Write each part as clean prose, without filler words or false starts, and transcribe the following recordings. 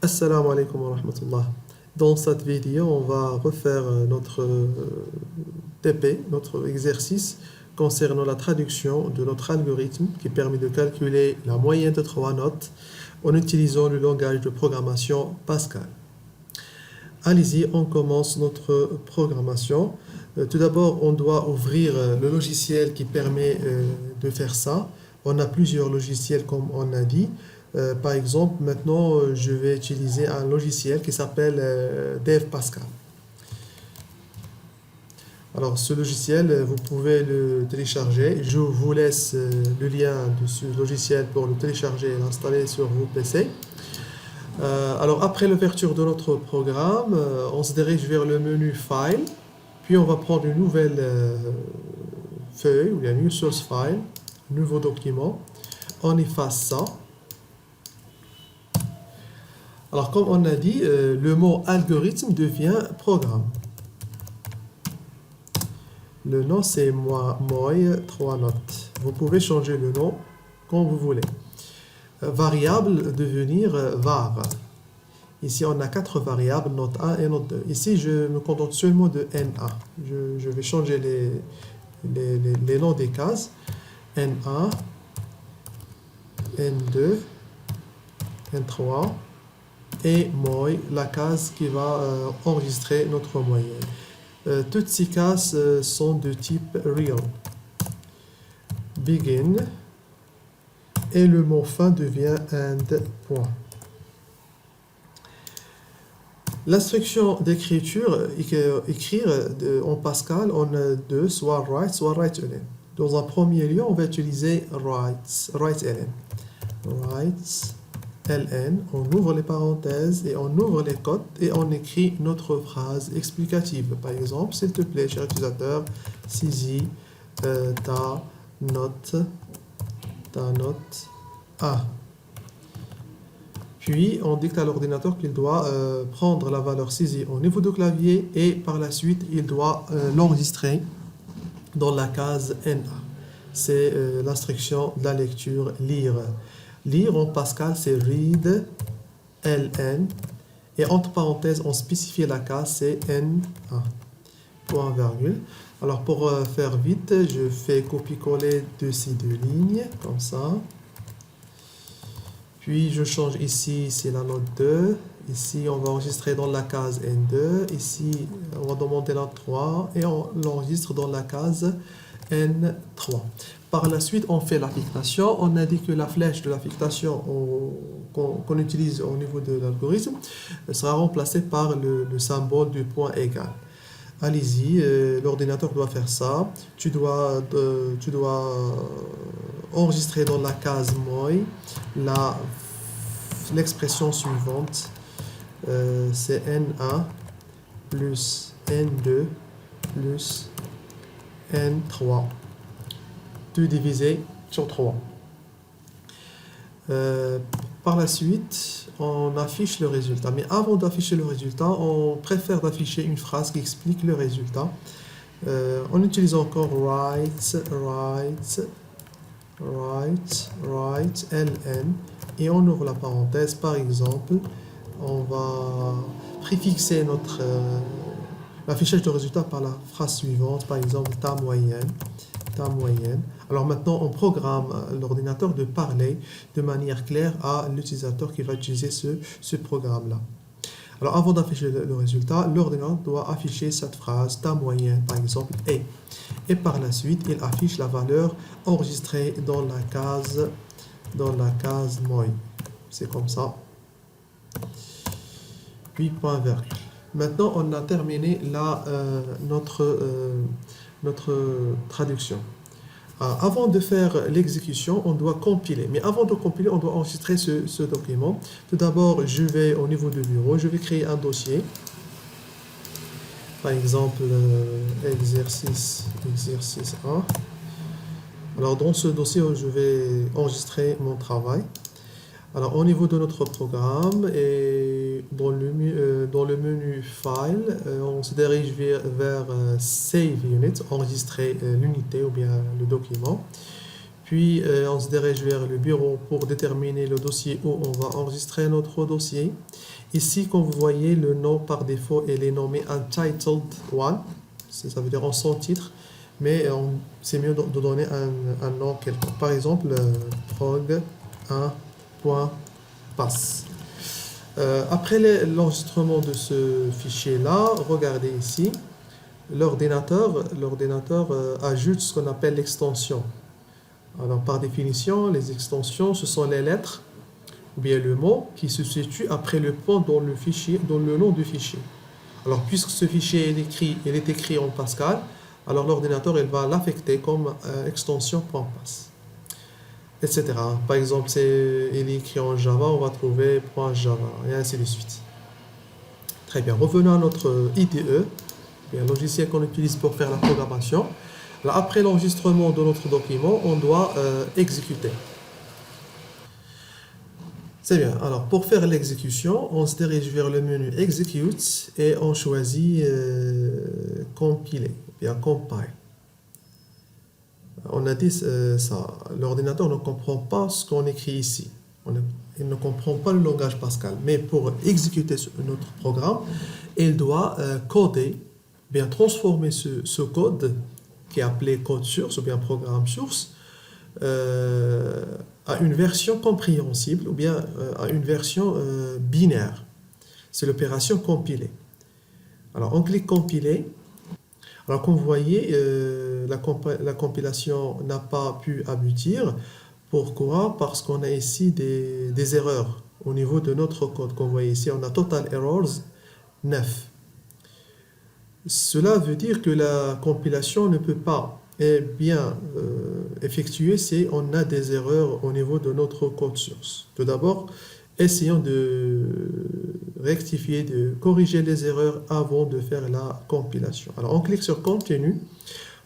Assalamu alaikum wa rahmatullah. Dans cette vidéo, on va refaire notre TP, notre exercice concernant la traduction de notre algorithme qui permet de calculer la moyenne de 3 notes en utilisant le langage de programmation Pascal. Allez-y, on commence notre programmation. Tout d'abord, on doit ouvrir le logiciel qui permet de faire ça. On a plusieurs logiciels comme on a dit. Par exemple, maintenant, je vais utiliser un logiciel qui s'appelle Dev Pascal. Alors, ce logiciel, vous pouvez le télécharger. Je vous laisse le lien de ce logiciel pour le télécharger et l'installer sur vos PC. Alors, après l'ouverture de notre programme, on se dirige vers le menu File. Puis, on va prendre une nouvelle feuille, ou bien New Source File, nouveau document. On efface ça. Alors, comme on a dit, le mot algorithme devient programme. Le nom, c'est moi, 3 notes. Vous pouvez changer le nom quand vous voulez. Variable, devenir var. Ici, on a 4 variables, note 1 et note 2. Ici, je me contente seulement de NA. Je vais changer les noms des cases. N1, N2, N3. Et moi, la case qui va enregistrer notre moyenne. Toutes ces cases sont de type real. Begin. Et le mot fin devient end. Point. L'instruction d'écriture, écrire en Pascal, on a deux, soit write ln. Dans un premier lieu, on va utiliser write ln. Write ln, on ouvre les parenthèses et on ouvre les cotes et on écrit notre phrase explicative. Par exemple, s'il te plaît, cher utilisateur, saisis ta note A. Puis, on dicte à l'ordinateur qu'il doit prendre la valeur saisie au niveau du clavier et par la suite, il doit l'enregistrer dans la case NA. C'est l'instruction de la lecture lire. Lire en Pascal, c'est read, ln, et entre parenthèses, on spécifie la case, c'est n1, point virgule. Alors, pour faire vite, je fais copier-coller de ces deux lignes, comme ça. Puis, je change ici, c'est la note 2. Ici, on va enregistrer dans la case N2. Ici, on va demander la 3 et on l'enregistre dans la case N3. Par la suite, on fait l'affectation. On a dit que la flèche de l'affectation qu'on utilise au niveau de l'algorithme sera remplacée par le symbole du point égal. Allez-y, l'ordinateur doit faire ça. Tu dois enregistrer dans la case moi l'expression suivante. C'est N1 plus N2 plus N3. Tout divisé sur 3. Par la suite, on affiche le résultat. Mais avant d'afficher le résultat, on préfère d'afficher une phrase qui explique le résultat. On utilise encore write, ln, et on ouvre la parenthèse. Par exemple, on va préfixer l'affichage de résultat par la phrase suivante, par exemple ta moyenne. Alors maintenant, on programme l'ordinateur de parler de manière claire à l'utilisateur qui va utiliser ce programme-là. Alors avant d'afficher le résultat, l'ordinateur doit afficher cette phrase, ta moyenne, par exemple, est. Et par la suite, il affiche la valeur enregistrée dans la case moi. C'est comme ça. Puis point virgule. Maintenant, on a terminé notre traduction. Avant de faire l'exécution, on doit compiler. Mais avant de compiler, on doit enregistrer ce document. Tout d'abord, je vais au niveau du bureau, je vais créer un dossier. Par exemple, exercice 1. Alors, dans ce dossier, je vais enregistrer mon travail. Alors, au niveau de notre programme et dans le menu File, on se dirige vers Save Unit, enregistrer l'unité ou bien le document. Puis on se dirige vers le bureau pour déterminer le dossier où on va enregistrer notre dossier. Ici, comme vous voyez, le nom par défaut il est nommé Untitled One, ça veut dire en sans titre, mais c'est mieux de donner un nom quelconque. Par exemple, prog 1.pass. Après l'enregistrement de ce fichier-là, regardez ici, l'ordinateur ajoute ce qu'on appelle l'extension. Alors, par définition, les extensions, ce sont les lettres ou bien le mot qui se situe après le point dans le fichier, dans le nom du fichier. Alors, puisque ce fichier est écrit en Pascal, alors l'ordinateur il va l'affecter comme extension .pass, etc. Par exemple, il est écrit en Java, on va trouver .java, et ainsi de suite. Très bien, revenons à notre IDE, un logiciel qu'on utilise pour faire la programmation. Là, après l'enregistrement de notre document, on doit exécuter. C'est bien. Alors, pour faire l'exécution, on se dirige vers le menu Execute et on choisit Compiler, bien Compile. On a dit ça, l'ordinateur ne comprend pas ce qu'on écrit ici. Il ne comprend pas le langage Pascal. Mais pour exécuter notre programme, il doit coder, bien transformer ce code qui est appelé code source ou bien programme source à une version compréhensible ou bien à une version binaire. C'est l'opération compiler. Alors on clique compiler. Alors comme vous voyez, la compilation n'a pas pu aboutir. Pourquoi? Parce qu'on a ici des erreurs au niveau de notre code. Comme vous voyez ici, on a total errors 9. Cela veut dire que la compilation ne peut pas bien effectuer si on a des erreurs au niveau de notre code source. Tout d'abord, essayons de rectifier, de corriger les erreurs avant de faire la compilation. Alors, on clique sur Continue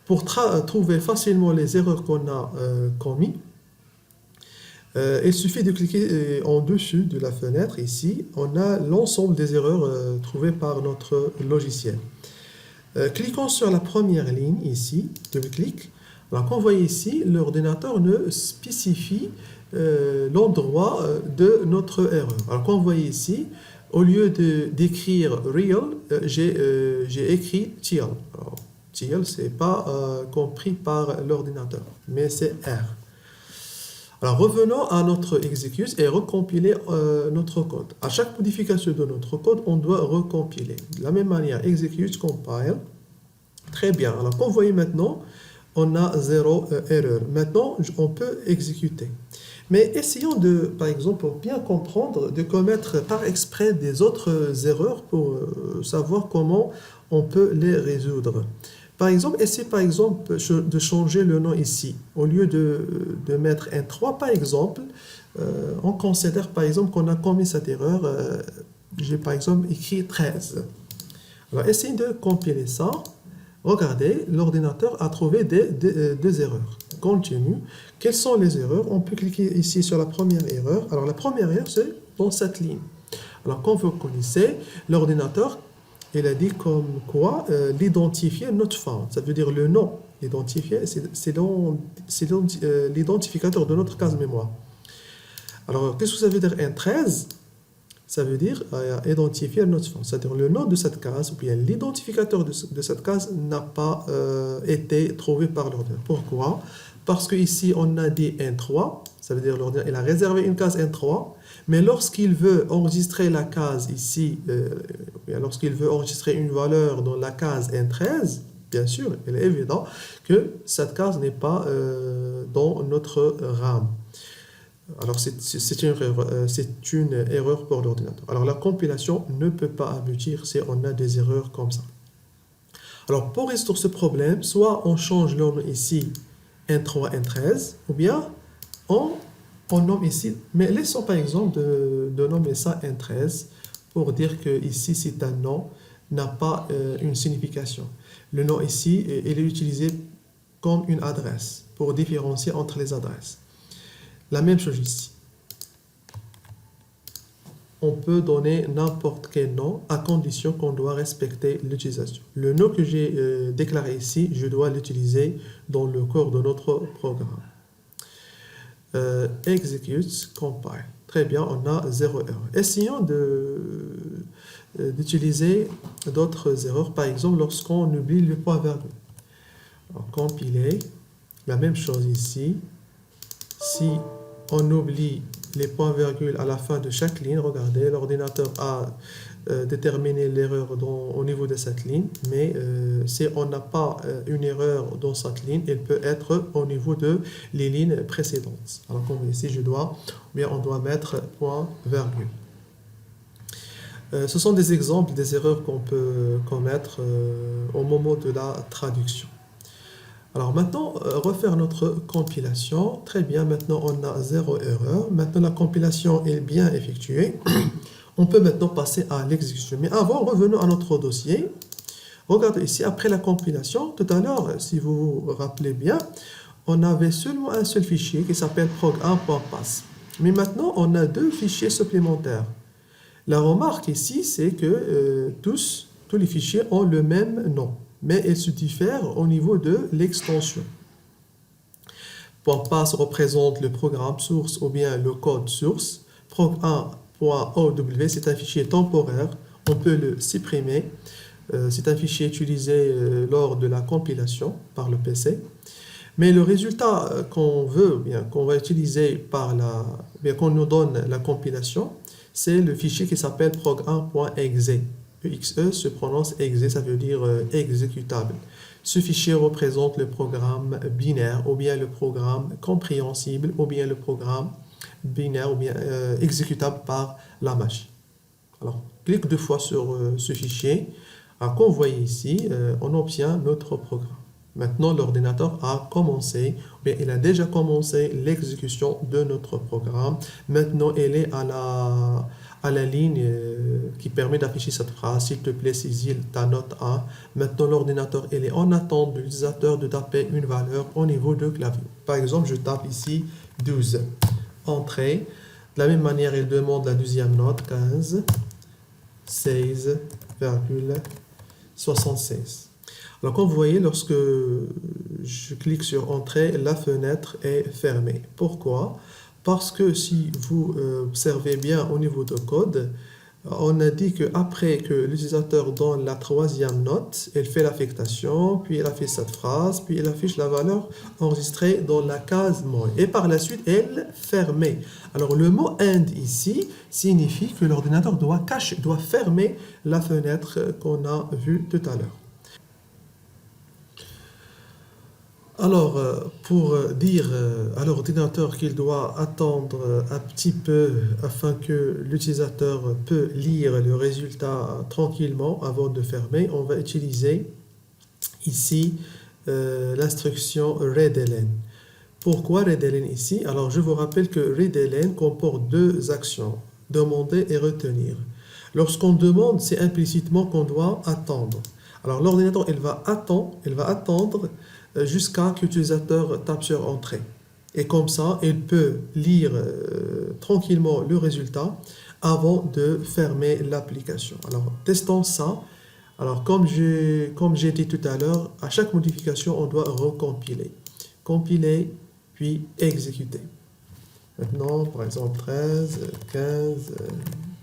pour trouver facilement les erreurs qu'on a commises. Il suffit de cliquer en dessus de la fenêtre ici. On a l'ensemble des erreurs trouvées par notre logiciel. Cliquons sur la première ligne ici, double-clic. Alors, comme vous voyez ici, l'ordinateur ne spécifie l'endroit de notre erreur. Alors, comme vous voyez ici, au lieu d'écrire real, j'ai écrit till. Alors, till, ce n'est pas compris par l'ordinateur, mais c'est R. Alors, revenons à notre execute et recompiler notre code. À chaque modification de notre code, on doit recompiler. De la même manière, execute, compile. Très bien. Alors, comme vous voyez maintenant, on a 0 erreur. Maintenant, on peut exécuter. Mais essayons de, par exemple, pour bien comprendre, de commettre par exprès des autres erreurs pour savoir comment on peut les résoudre. Par exemple, essayez par exemple de changer le nom ici. Au lieu de mettre un 3, par exemple, on considère par exemple qu'on a commis cette erreur. J'ai par exemple écrit 13. Alors, essayez de compiler ça. Regardez, l'ordinateur a trouvé des erreurs. Continue. Quelles sont les erreurs? On peut cliquer ici sur la première erreur. Alors, la première erreur, c'est dans cette ligne. Alors, comme vous connaissez, l'ordinateur, il a dit comme quoi l'identifier not found. Ça veut dire le nom. L'identifier, c'est l'identificateur de notre case mémoire. Alors, qu'est-ce que ça veut dire un 13? Ça veut dire identifier not found. C'est-à-dire le nom de cette case, ou bien l'identificateur de cette case n'a pas été trouvé par l'ordinateur. Pourquoi? Parce qu'ici, on a dit N3. Ça veut dire l'ordinateur, il a réservé une case N3. Mais lorsqu'il veut enregistrer la case ici, lorsqu'il veut enregistrer une valeur dans la case N13, bien sûr, il est évident que cette case n'est pas dans notre RAM. Alors, c'est une erreur pour l'ordinateur. Alors, la compilation ne peut pas aboutir si on a des erreurs comme ça. Alors, pour résoudre ce problème, soit on change le nom ici N3, N13, ou bien on nomme ici, mais laissons par exemple de nommer ça N13 pour dire que ici c'est un nom, n'a pas une signification. Le nom ici, il est utilisé comme une adresse pour différencier entre les adresses. La même chose ici. On peut donner n'importe quel nom à condition qu'on doit respecter l'utilisation. Le nom que j'ai déclaré ici, je dois l'utiliser dans le corps de notre programme. execute, compile. Très bien, on a 0 erreur. Essayons d'utiliser d'autres erreurs, par exemple lorsqu'on oublie le point virgule. Alors, compiler, la même chose ici. Si on oublie les points virgules à la fin de chaque ligne, regardez, l'ordinateur a déterminé l'erreur au niveau de cette ligne, mais si on n'a pas une erreur dans cette ligne, elle peut être au niveau de les lignes précédentes. Alors comme ici, on doit mettre point virgule. Ce sont des exemples des erreurs qu'on peut commettre au moment de la traduction. Alors maintenant, refaire notre compilation. Très bien, maintenant on a 0 erreur. Maintenant la compilation est bien effectuée. On peut maintenant passer à l'exécution. Mais avant, revenons à notre dossier. Regardez ici, après la compilation, tout à l'heure, si vous vous rappelez bien, on avait seulement un seul fichier qui s'appelle prog1.pass. Mais maintenant, on a 2 fichiers supplémentaires. La remarque ici, c'est que tous les fichiers ont le même nom, mais ils se diffèrent au niveau de l'extension. .pass représente le programme source ou bien le code source. prog1.ow, c'est un fichier temporaire, on peut le supprimer. C'est un fichier utilisé lors de la compilation par le PC. Mais le résultat qu'on veut, bien qu'on va utiliser qu'on nous donne la compilation, c'est le fichier qui s'appelle prog1.exe. exe se prononce exe, ça veut dire exécutable. Ce fichier représente le programme binaire, ou bien le programme compréhensible, ou bien le programme binaire, ou bien exécutable par la machine. Alors, clique 2 fois sur ce fichier. Alors, comme vous voyez ici, on obtient notre programme. Maintenant, l'ordinateur a commencé, ou bien il a déjà commencé l'exécution de notre programme. Maintenant, elle est à la ligne qui permet d'afficher cette phrase. S'il te plaît, saisis ta note 1. Maintenant, l'ordinateur est en attente de l'utilisateur de taper une valeur au niveau de clavier. Par exemple, je tape ici 12. Entrée. De la même manière, il demande la deuxième note, 15, 16,76. Alors, comme vous voyez, lorsque je clique sur Entrée, la fenêtre est fermée. Pourquoi? Parce que si vous observez bien au niveau de code, on a dit qu'après que l'utilisateur donne la 3e note, elle fait l'affectation, puis elle affiche cette phrase, puis elle affiche la valeur enregistrée dans la case mot. Et par la suite, elle ferme. Alors le mot end ici signifie que l'ordinateur doit fermer la fenêtre qu'on a vue tout à l'heure. Alors, pour dire à l'ordinateur qu'il doit attendre un petit peu afin que l'utilisateur peut lire le résultat tranquillement avant de fermer, on va utiliser ici l'instruction readln. Pourquoi readln ici? Alors, je vous rappelle que readln comporte 2 actions, demander et retenir. Lorsqu'on demande, c'est implicitement qu'on doit attendre. Alors, l'ordinateur, il va attendre jusqu'à que l'utilisateur tape sur Entrée. Et comme ça, il peut lire tranquillement le résultat avant de fermer l'application. Alors, testons ça. Alors, comme j'ai dit tout à l'heure, à chaque modification, on doit recompiler. Compiler, puis exécuter. Maintenant, par exemple, 13, 15,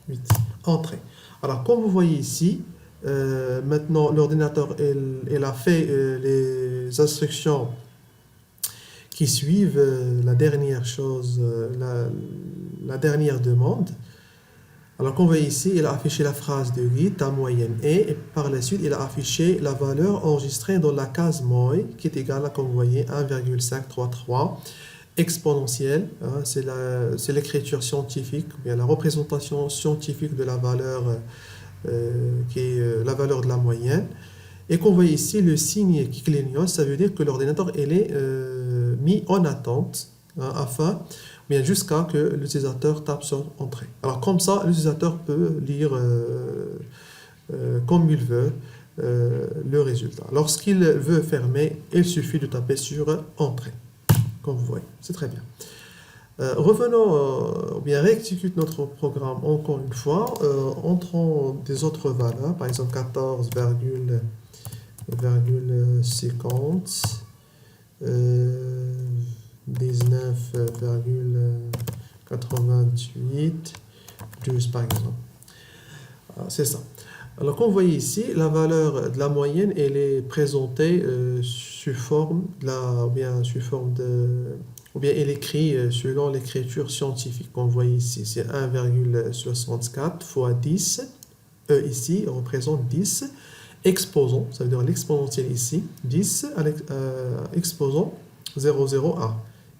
8. Entrée. Alors, comme vous voyez ici, maintenant, l'ordinateur il a fait les instructions qui suivent la dernière chose, la dernière demande. Alors, comme vous voyez ici, il a affiché la phrase de 8 à moyenne et par la suite, il a affiché la valeur enregistrée dans la case MOI qui est égale à, comme vous voyez, 1,533 exponentielle. Hein, c'est l'écriture scientifique, ou bien la représentation scientifique de la valeur qui est la valeur de la moyenne. Et qu'on voit ici le signe qui clignote, ça veut dire que l'ordinateur est mis en attente hein, bien jusqu'à que l'utilisateur tape sur Entrée. Alors comme ça, l'utilisateur peut lire comme il veut le résultat. Lorsqu'il veut fermer, il suffit de taper sur Entrée. Comme vous voyez, c'est très bien. Revenons, ou bien réexécute notre programme encore une fois, entrons des autres valeurs, par exemple 14,50, 19,88 12 par exemple. C'est ça. Alors, comme vous voyez ici, la valeur de la moyenne, elle est présentée sous forme ou bien elle est écrite selon l'écriture scientifique. Comme vous voyez ici, c'est 1,64 fois 10. E ici représente 10. Exposant, ça veut dire l'exponentielle ici, 10 exposant 0,01.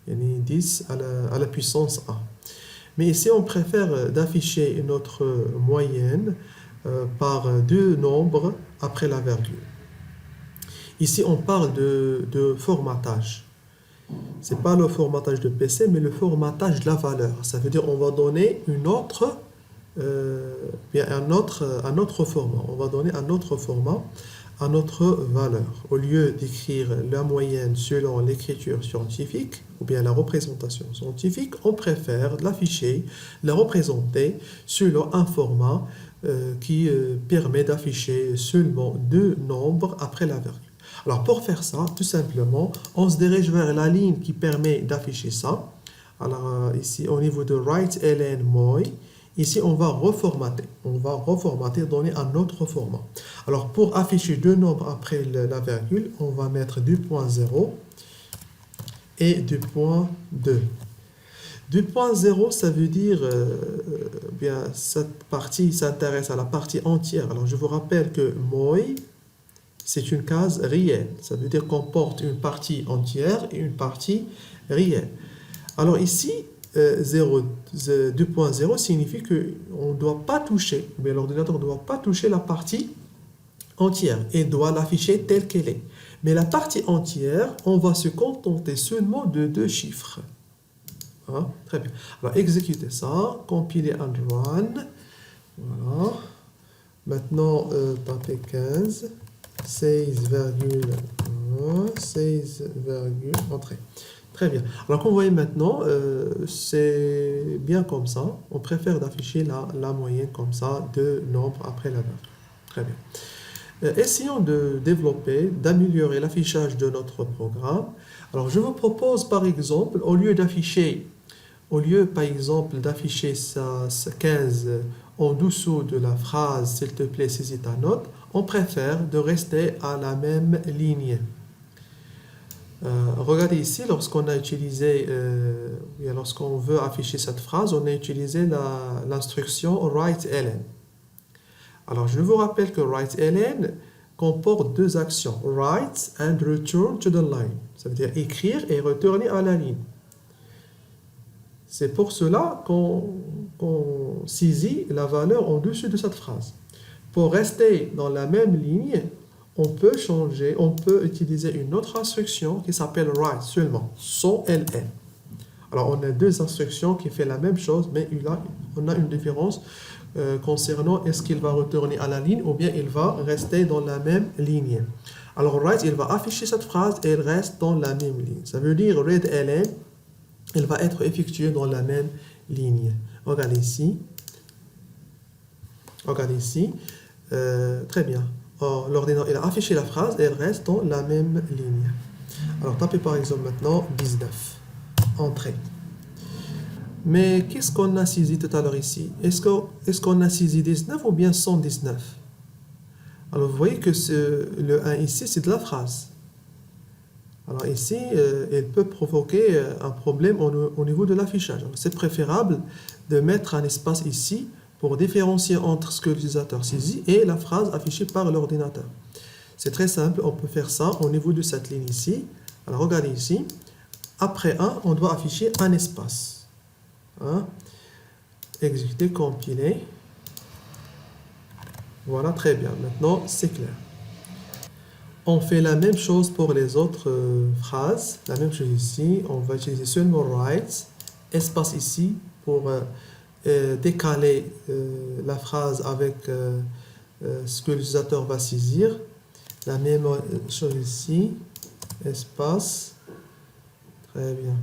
Il y a 10 à la puissance A. Mais ici, on préfère d'afficher notre moyenne par deux nombres après la virgule. Ici, on parle de formatage. Ce n'est pas le formatage de PC, mais le formatage de la valeur. Ça veut dire qu'on va donner un autre format. On va donner un autre format à notre valeur. Au lieu d'écrire la moyenne selon l'écriture scientifique ou bien la représentation scientifique, on préfère l'afficher, la représenter selon un format qui permet d'afficher seulement deux nombres après la virgule. Alors pour faire ça, tout simplement, on se dirige vers la ligne qui permet d'afficher ça. Alors ici, au niveau de write-ln moi, ici, on va reformater. On va reformater, donner un autre format. Alors, pour afficher deux nombres après la virgule, on va mettre 2.0 et 2.2. 2.0, ça veut dire, bien, cette partie s'intéresse à la partie entière. Alors, je vous rappelle que moi, c'est une case réelle. Ça veut dire qu'on porte une partie entière et une partie réelle. Alors, ici, 2.0 signifie qu'on ne doit pas toucher, mais l'ordinateur ne doit pas toucher la partie entière et doit l'afficher telle qu'elle est. Mais la partie entière, on va se contenter seulement de deux chiffres. Hein? Très bien. Alors, exécutez ça, compiler and run. Voilà. Maintenant, tapez 15, 16,1, entrée. Très bien. Alors, comme vous voyez maintenant, c'est bien comme ça. On préfère d'afficher la moyenne comme ça, deux nombres après la virgule. Très bien. Essayons de développer, d'améliorer l'affichage de notre programme. Alors, je vous propose, par exemple, au lieu par exemple, d'afficher ça 15 en dessous de la phrase, s'il te plaît, saisis ta note, on préfère de rester à la même ligne. Regardez ici, lorsqu'on veut afficher cette phrase, on a utilisé l'instruction write-ln. Alors, je vous rappelle que write-ln comporte deux actions, write and return to the line. Ça veut dire écrire et retourner à la ligne. C'est pour cela qu'on saisit la valeur en dessus de cette phrase. Pour rester dans la même ligne, on peut utiliser une autre instruction qui s'appelle write seulement, sans ln. Alors, on a deux instructions qui font la même chose, mais on a une différence concernant est-ce qu'il va retourner à la ligne ou bien il va rester dans la même ligne. Alors, write, il va afficher cette phrase et il reste dans la même ligne. Ça veut dire readln, il va être effectué dans la même ligne. Regardez ici. Très bien. L'ordinateur, il a affiché la phrase et elle reste dans la même ligne. Alors, tapez par exemple maintenant 19. Entrée. Mais qu'est-ce qu'on a saisi tout à l'heure ici? Est-ce qu'on a saisi 19 ou bien 119? Alors, vous voyez que le 1 ici, c'est de la phrase. Alors ici, elle peut provoquer un problème au niveau de l'affichage. C'est préférable de mettre un espace ici pour différencier entre ce que l'utilisateur saisit et la phrase affichée par l'ordinateur. C'est très simple, on peut faire ça au niveau de cette ligne ici. Alors regardez ici, après 1, on doit afficher un espace. Hein? Exécuter, compiler. Voilà, très bien. Maintenant, c'est clair. On fait la même chose pour les autres phrases. La même chose ici. On va utiliser seulement write, espace ici pour décaler la phrase avec ce que l'utilisateur va saisir. La même chose ici, espace. Très bien.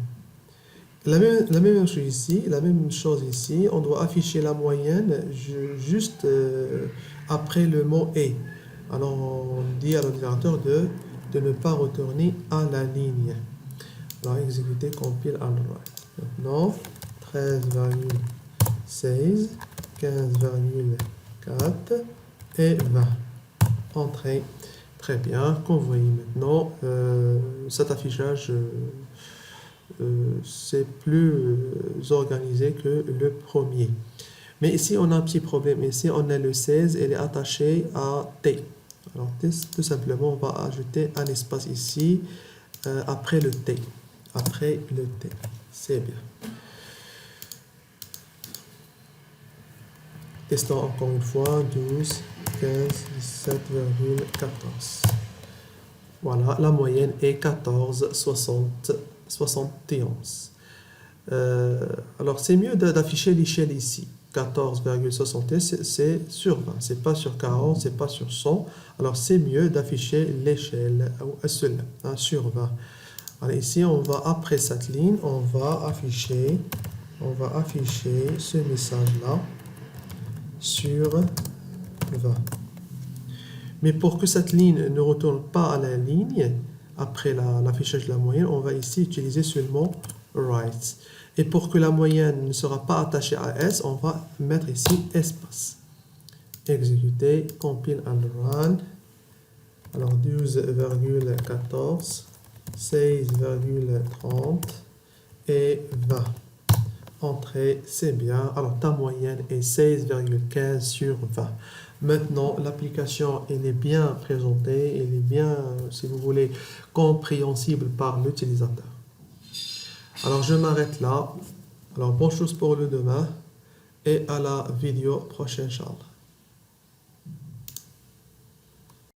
La même chose ici, on doit afficher la moyenne juste après le mot « et ». Alors, on dit à l'ordinateur de ne pas retourner à la ligne. Là, exécuter, compile, and write. Maintenant, 13,16, 15,4 et 20. Entrée. Très bien. Comme vous voyez maintenant, cet affichage c'est plus organisé que le premier. Mais ici, on a un petit problème. Ici, on a le 16, elle est attachée à T. Alors, tout simplement, on va ajouter un espace ici après le T. Après le T. C'est bien. Testons encore une fois. 12, 15, 17,14. Voilà, la moyenne est 14,71. Alors, c'est mieux d'afficher l'échelle ici. 14,61, c'est sur 20. C'est pas sur 40, c'est pas sur 100. Alors, c'est mieux d'afficher l'échelle, celle-là, sur 20. Alors, ici, on va, après cette ligne, on va afficher ce message-là sur 20. Mais pour que cette ligne ne retourne pas à la ligne, après l'affichage de la moyenne, on va ici utiliser seulement write. Et pour que la moyenne ne sera pas attachée à S, on va mettre ici espace. Exécuter, compile and run. Alors 12,14, 16,30 et 20. Entrée, c'est bien. Alors ta moyenne est 16,15 sur 20. Maintenant, l'application, elle est bien présentée, elle est bien, si vous voulez, compréhensible par l'utilisateur. Alors, je m'arrête là. Alors, bonne chose pour le demain et à la vidéo prochaine, Inch'Allah.